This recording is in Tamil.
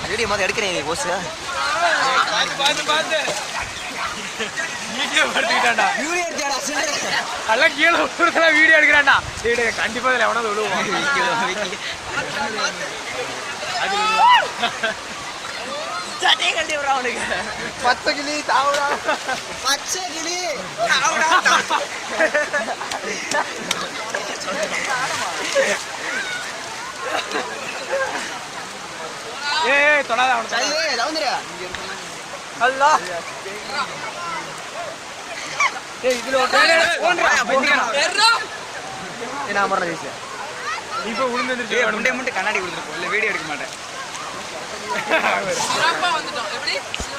வீடியோ மாதிரி எடுக்கிறேன் போஸ் வீடியோ எடுத்துக்கிட்டாண்டா எல்லாம் கீழே வீடியோ எடுக்கிறான்டா கண்டிப்பா இதுல எவனாவது விழுவோம் அவனுக்கு 10 கிளி தாவுடா பச்சை கிளி ஏய் தொடாத அவன அல்லா ஏய் இதுல ஓடுறா என்ன அமர்ற வீசு இப்போ உளுந்துருச்சு முண்டை கண்ணாடி கொடுத்துட்டு போ இல்ல வீடியோ எடுக்க மாட்டேன் வந்துட்டோம் எப்படி